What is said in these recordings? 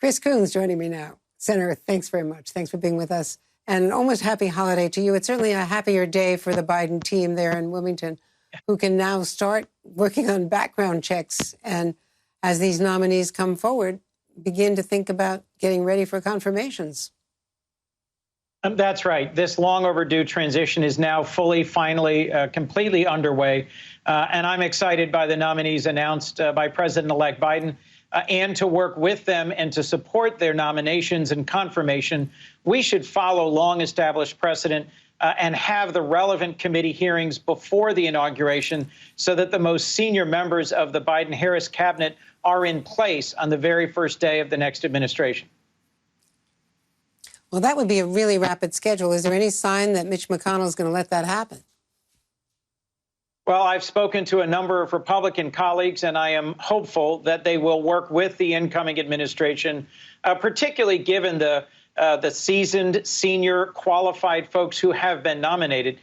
Chris Coons joining me now. Senator, thanks very much. Thanks for being with us. And almost happy holiday to you. It's certainly a happier day for the Biden team there in Wilmington, who can now start working on background checks. And as these nominees come forward, begin to think about getting ready for confirmations. That's right. This long overdue transition is now finally, completely underway. And I'm excited by the nominees announced by President-elect Biden and to work with them and to support their nominations and confirmation. We should follow long-established precedent and have the relevant committee hearings before the inauguration so that the most senior members of the Biden-Harris cabinet are in place on the very first day of the next administration. Well, that would be a really rapid schedule. Is there any sign that Mitch McConnell is going to let that happen? Well, I've spoken to a number of Republican colleagues, and I am hopeful that they will work with the incoming administration, particularly given the seasoned, senior, qualified folks who have been nominated.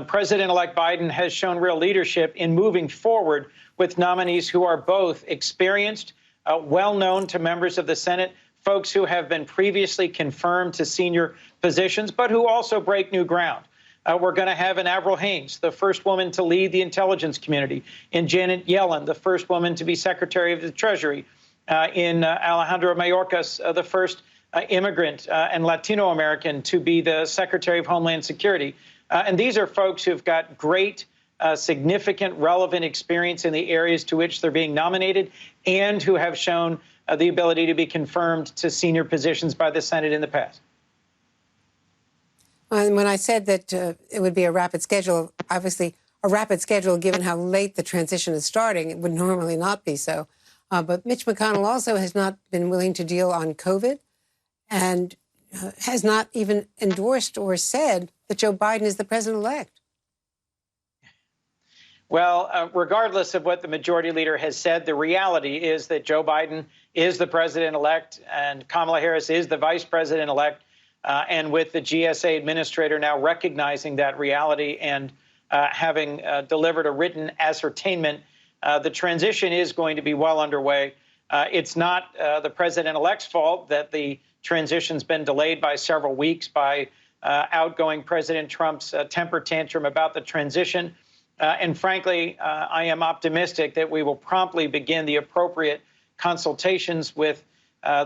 President-elect Biden has shown real leadership in moving forward with nominees who are both experienced, well-known to members of the Senate, folks who have been previously confirmed to senior positions, but who also break new ground. We're going to have an Avril Haines, the first woman to lead the intelligence community, in Janet Yellen, the first woman to be Secretary of the Treasury, in Alejandro Mayorkas, the first immigrant and Latino American to be the Secretary of Homeland Security. And these are folks who've got great, significant, relevant experience in the areas to which they're being nominated and who have shown the ability to be confirmed to senior positions by the Senate in the past. And when I said that it would be a rapid schedule, obviously a rapid schedule, given how late the transition is starting, it would normally not be so. But Mitch McConnell also has not been willing to deal on COVID and has not even endorsed or said that Joe Biden is the president-elect. Well, regardless of what the majority leader has said, the reality is that Joe Biden is the president-elect and Kamala Harris is the vice president-elect. And with the GSA administrator now recognizing that reality and having delivered a written ascertainment, the transition is going to be well underway. It's not the president-elect's fault that the transition's been delayed by several weeks by outgoing President Trump's temper tantrum about the transition. And frankly, I am optimistic that we will promptly begin the appropriate consultations with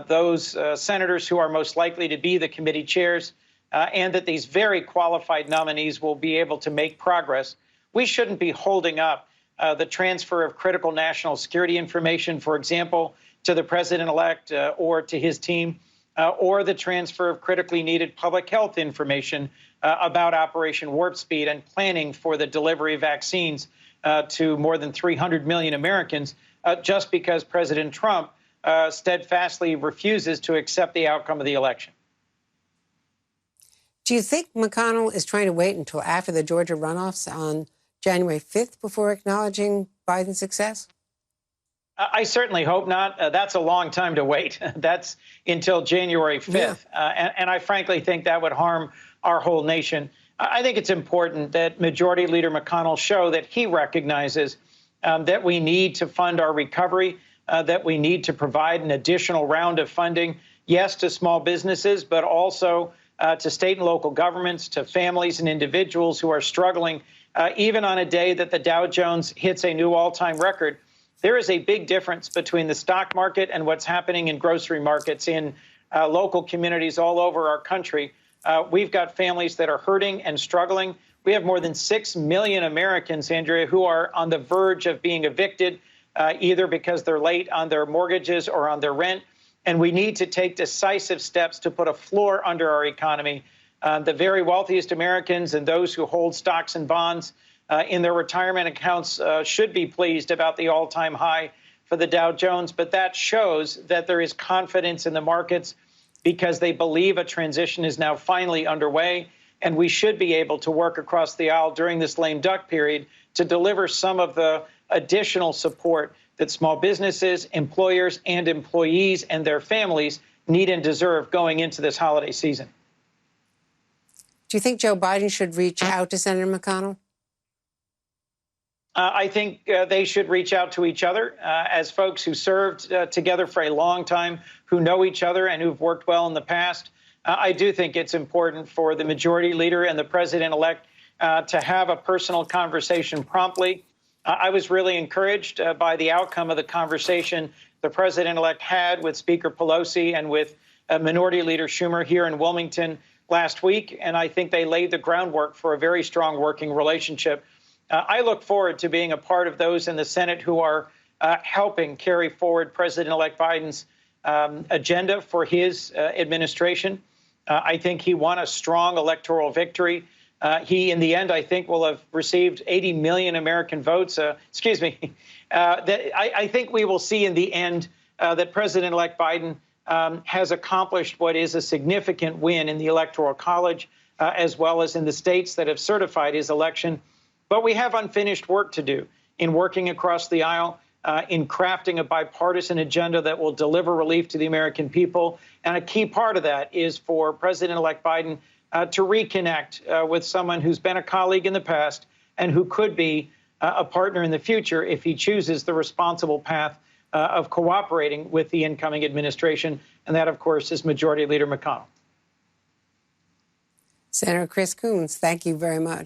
those senators who are most likely to be the committee chairs, and that these very qualified nominees will be able to make progress. We shouldn't be holding up the transfer of critical national security information, for example, to the president-elect or to his team, or the transfer of critically needed public health information about Operation Warp Speed and planning for the delivery of vaccines to more than 300 million Americans, just because President Trump steadfastly refuses to accept the outcome of the election. Do you think McConnell is trying to wait until after the Georgia runoffs on January 5th before acknowledging Biden's success? I certainly hope not. That's a long time to wait. That's until January 5th. Yeah. And I frankly think that would harm our whole nation. I think it's important that Majority Leader McConnell show that he recognizes that we need to fund our recovery, that we need to provide an additional round of funding, yes, to small businesses, but also to state and local governments, to families and individuals who are struggling, even on a day that the Dow Jones hits a new all-time record. There is a big difference between the stock market and what's happening in grocery markets in local communities all over our country. We've got families that are hurting and struggling. We have more than 6 million Americans, Andrea, who are on the verge of being evicted, either because they're late on their mortgages or on their rent. And we need to take decisive steps to put a floor under our economy. The very wealthiest Americans and those who hold stocks and bonds in their retirement accounts should be pleased about the all-time high for the Dow Jones. But that shows that there is confidence in the markets because they believe a transition is now finally underway. And we should be able to work across the aisle during this lame duck period to deliver some of the additional support that small businesses, employers, and employees and their families need and deserve going into this holiday season. Do you think Joe Biden should reach out to Senator McConnell? I think they should reach out to each other as folks who served together for a long time, who know each other and who've worked well in the past. I do think it's important for the majority leader and the president-elect to have a personal conversation promptly. I was really encouraged by the outcome of the conversation the president-elect had with Speaker Pelosi and with Minority Leader Schumer here in Wilmington last week, and I think they laid the groundwork for a very strong working relationship. I look forward to being a part of those in the Senate who are helping carry forward President-elect Biden's agenda for his administration. I think he won a strong electoral victory. He, in the end, I think, will have received 80 million American votes. I think we will see in the end that President-elect Biden has accomplished what is a significant win in the Electoral College, as well as in the states that have certified his election. But we have unfinished work to do in working across the aisle, in crafting a bipartisan agenda that will deliver relief to the American people. And a key part of that is for President-elect Biden to reconnect with someone who's been a colleague in the past and who could be a partner in the future if he chooses the responsible path of cooperating with the incoming administration. And that, of course, is Majority Leader McConnell. Senator Chris Coons, thank you very much.